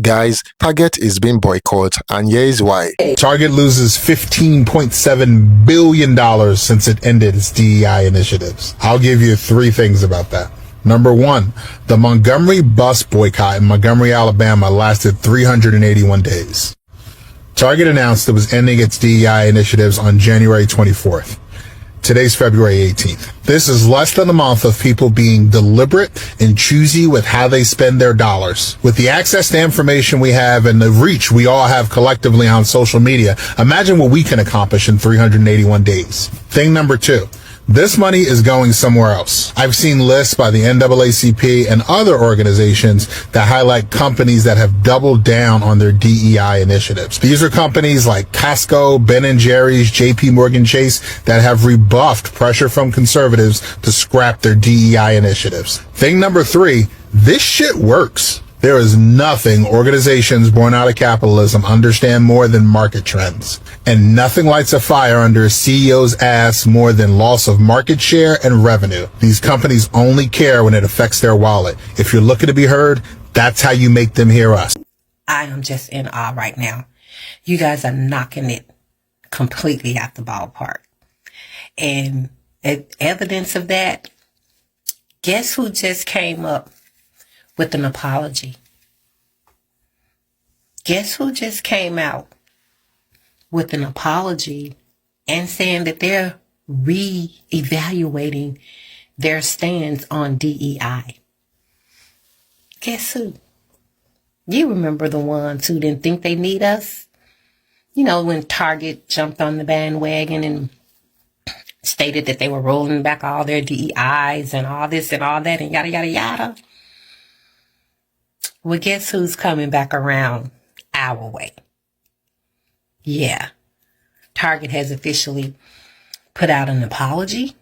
Guys, Target is being boycotted, and here is why. Target loses $15.7 billion since it ended its DEI initiatives. I'll give you 3 things about that. Number 1, the Montgomery bus boycott in Montgomery, Alabama lasted 381 days. Target announced it was ending its DEI initiatives on January 24th. Today's February 18th. This is less than a month of people being deliberate and choosy with how they spend their dollars. With the access to information we have and the reach we all have collectively on social media, imagine what we can accomplish in 381 days. Thing number 2. This money is going somewhere else. I've seen lists by the NAACP and other organizations that highlight companies that have doubled down on their DEI initiatives. These are companies like Costco, Ben & Jerry's, JP Morgan Chase that have rebuffed pressure from conservatives to scrap their DEI initiatives. Thing number 3, this shit works. There is nothing organizations born out of capitalism understand more than market trends. And nothing lights a fire under a CEO's ass more than loss of market share and revenue. These companies only care when it affects their wallet. If you're looking to be heard, that's how you make them hear us. I am just in awe right now. You guys are knocking it completely out the ballpark. And evidence of that, guess who just came up with an apology? Guess who just came out with an apology and saying that they're re-evaluating their stance on DEI? Guess who? You remember the ones who didn't think they need us? You know, when Target jumped on the bandwagon and stated that they were rolling back all their DEIs and all this and all that and yada, yada, yada. Well, guess who's coming back around our way? Yeah. Target has officially put out an apology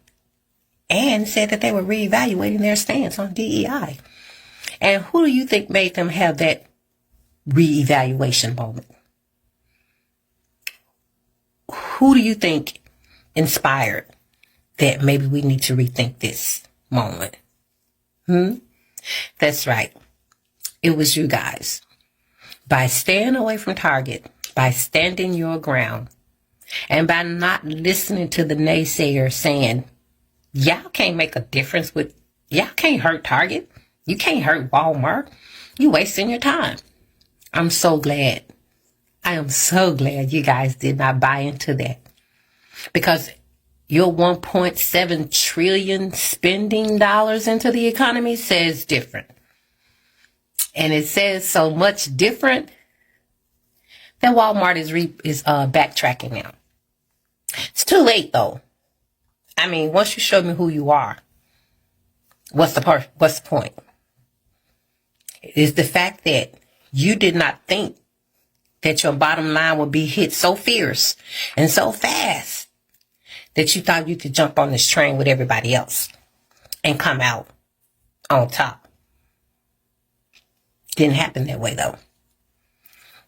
and said that they were reevaluating their stance on DEI. And who do you think made them have that reevaluation moment? Who do you think inspired that maybe we need to rethink this moment? That's right. It was you guys. By staying away from Target, by standing your ground, and by not listening to the naysayers saying, y'all can't make a difference with, y'all can't hurt Target. You can't hurt Walmart. You wasting your time. I'm so glad. I am so glad you guys did not buy into that. Because your 1.7 trillion spending dollars into the economy says different. And it says so much different that Walmart is backtracking now. It's too late, though. I mean, once you show me who you are, what's the point? It is the fact that you did not think that your bottom line would be hit so fierce and so fast that you thought you could jump on this train with everybody else and come out on top. Didn't happen that way, though.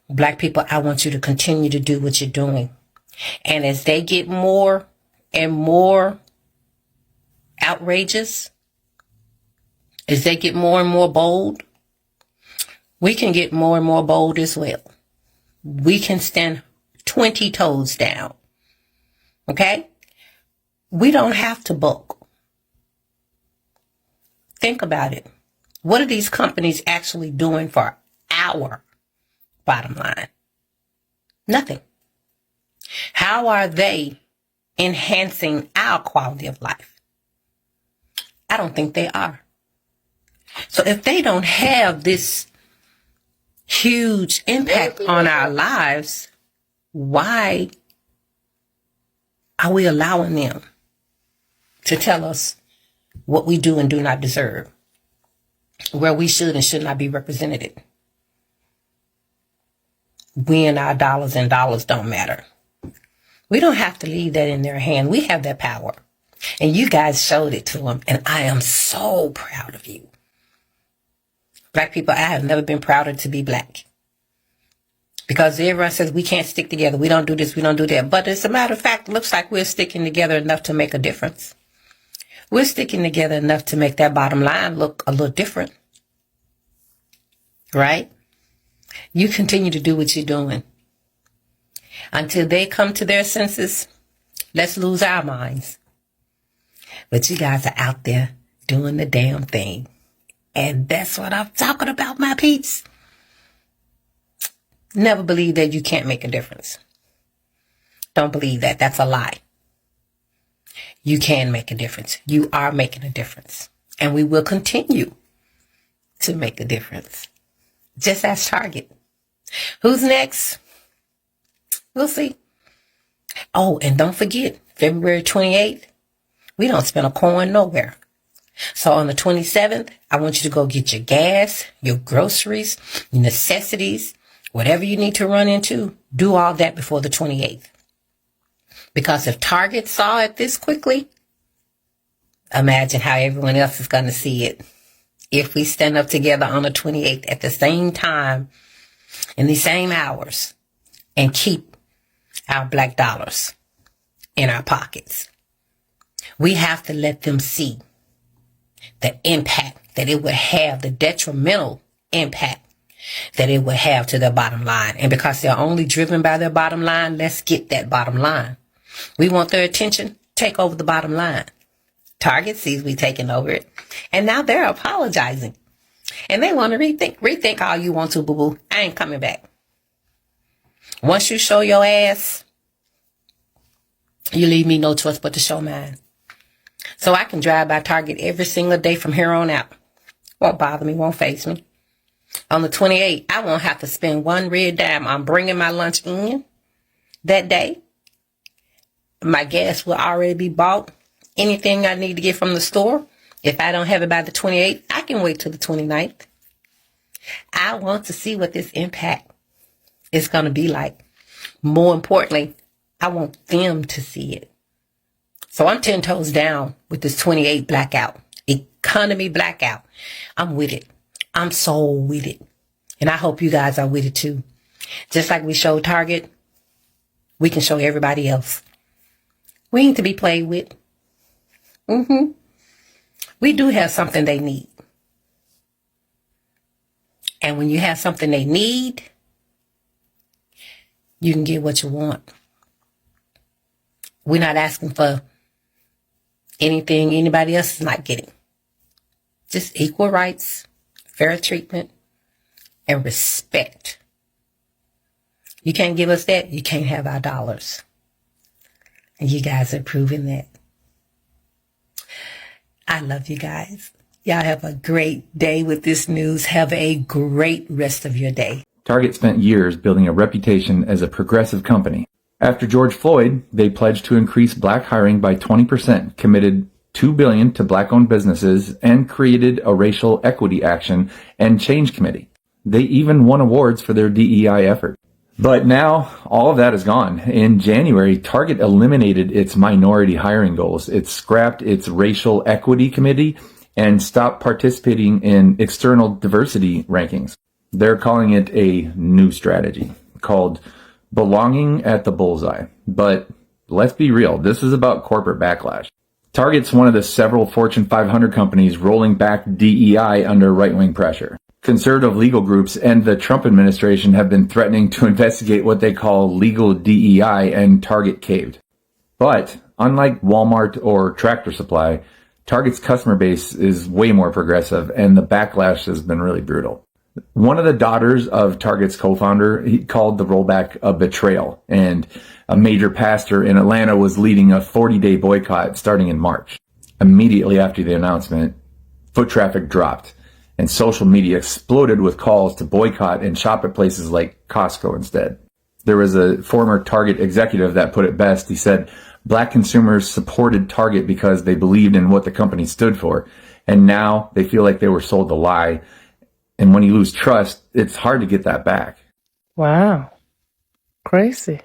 Black people, I want you to continue to do what you're doing. And as they get more and more outrageous, as they get more and more bold, we can get more and more bold as well. We can stand 20 toes down. Okay? We don't have to bulk. Think about it. What are these companies actually doing for our bottom line? Nothing. How are they enhancing our quality of life? I don't think they are. So if they don't have this huge impact on our lives, why are we allowing them to tell us what we do and do not deserve? Where we should and should not be represented? We and our dollars and dollars don't matter. We don't have to leave that in their hand. We have that power. And you guys showed it to them. And I am so proud of you. Black people, I have never been prouder to be black. Because everyone says we can't stick together. We don't do this, we don't do that. But as a matter of fact, it looks like we're sticking together enough to make a difference. We're sticking together enough to make that bottom line look a little different. Right? You continue to do what you're doing. Until they come to their senses, let's lose our minds. But you guys are out there doing the damn thing. And that's what I'm talking about, my peeps. Never believe that you can't make a difference. Don't believe that. That's a lie. You can make a difference. You are making a difference. And we will continue to make a difference. Just ask Target. Who's next? We'll see. Oh, and don't forget, February 28th, we don't spend a coin nowhere. So on the 27th, I want you to go get your gas, your groceries, your necessities, whatever you need to run into. Do all that before the 28th. Because if Target saw it this quickly, imagine how everyone else is going to see it. If we stand up together on the 28th at the same time, in the same hours, and keep our black dollars in our pockets. We have to let them see the impact that it would have, the detrimental impact that it would have to their bottom line. And because they're only driven by their bottom line, let's get that bottom line. We want their attention, take over the bottom line. Target sees we taking over it. And now they're apologizing. And they want to rethink all you want to, boo-boo. I ain't coming back. Once you show your ass, you leave me no choice but to show mine. So I can drive by Target every single day from here on out. Won't bother me, won't faze me. On the 28th, I won't have to spend one red dime on bringing my lunch in that day. My gas will already be bought. Anything I need to get from the store, if I don't have it by the 28th, I can wait till the 29th. I want to see what this impact is going to be like. More importantly, I want them to see it. So I'm 10 toes down with this 28 blackout, economy blackout. I'm with it. I'm so with it. And I hope you guys are with it too. Just like we showed Target, we can show everybody else. We ain't to be played with. We do have something they need. And when you have something they need, you can get what you want. We're not asking for anything anybody else is not getting. Just equal rights, fair treatment, and respect. You can't give us that, you can't have our dollars. And you guys are proving that. I love you guys. Y'all have a great day with this news. Have a great rest of your day. Target spent years building a reputation as a progressive company. After George Floyd, they pledged to increase black hiring by 20%, committed $2 billion to black-owned businesses, and created a racial equity action and change committee. They even won awards for their DEI effort. But now, all of that is gone. In January, Target eliminated its minority hiring goals. It scrapped its racial equity committee and stopped participating in external diversity rankings. They're calling it a new strategy called belonging at the bullseye. But let's be real, this is about corporate backlash. Target's one of the several Fortune 500 companies rolling back DEI under right-wing pressure. Conservative legal groups and the Trump administration have been threatening to investigate what they call legal DEI, and Target caved. But unlike Walmart or Tractor Supply, Target's customer base is way more progressive, and the backlash has been really brutal. One of the daughters of Target's co-founder, he called the rollback a betrayal, and a major pastor in Atlanta was leading a 40-day boycott starting in March. Immediately after the announcement, foot traffic dropped, and social media exploded with calls to boycott and shop at places like Costco instead. There was a former Target executive that put it best. He said, "Black consumers supported Target because they believed in what the company stood for, and now they feel like they were sold a lie. And when you lose trust, it's hard to get that back." Wow. Crazy.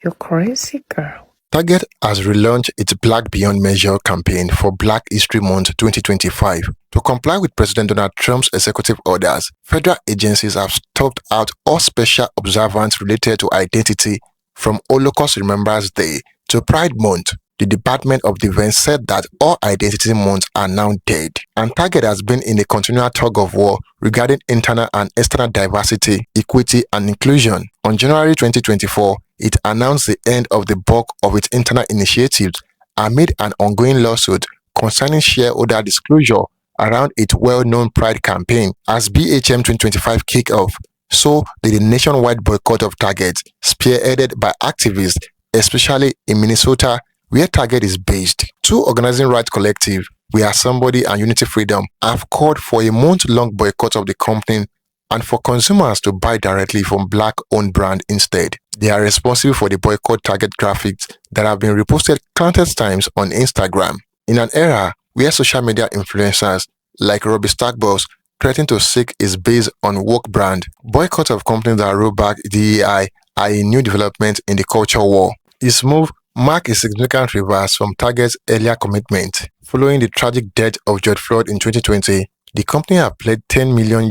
You're crazy, girl. Target has relaunched its Black Beyond Measure campaign for Black History Month 2025. To comply with President Donald Trump's executive orders, federal agencies have stopped out all special observances related to identity from Holocaust Remembrance Day to Pride Month. the Department of Defense said that all identity months are now dead, and Target has been in a continual tug-of-war regarding internal and external diversity, equity, and inclusion. On January 2024, it announced the end of the bulk of its internal initiatives amid an ongoing lawsuit concerning shareholder disclosure around its well-known Pride campaign. As BHM 2025 kicked off, so did a nationwide boycott of Target, spearheaded by activists, especially in Minnesota, where Target is based. Two organizing rights collective, We Are Somebody and Unity Freedom, have called for a month-long boycott of the company and for consumers to buy directly from Black-owned brand instead. They are responsible for the boycott Target graphics that have been reposted countless times on Instagram. In an era where social media influencers like Robbie Stackballs threaten to seek is based on woke brand, boycott of companies that roll back DEI are a new development in the culture war. This move marks a significant reverse from Target's earlier commitment. Following the tragic death of George Floyd in 2020, the company has pledged $10 million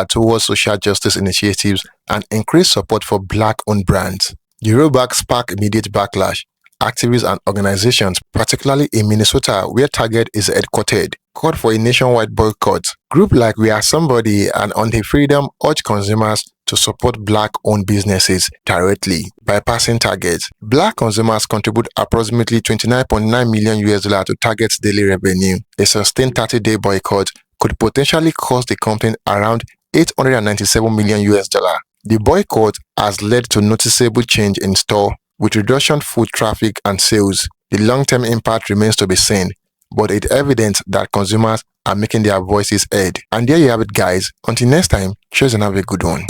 towards social justice initiatives and increased support for Black-owned brands. The rollback sparked immediate backlash. Activists and organizations, particularly in Minnesota where Target is headquartered, called for a nationwide boycott. Groups like We Are Somebody and Unity Freedom urge consumers to support Black-owned businesses directly, bypassing Target. Black consumers contribute approximately $29.9 million to Target's daily revenue. A sustained 30-day boycott could potentially cost the company around $897 million. The boycott has led to noticeable change in store, with reduction foot traffic and sales. The long-term impact remains to be seen, but it's evident that consumers are making their voices heard. And there you have it, guys. Until next time, cheers and have a good one.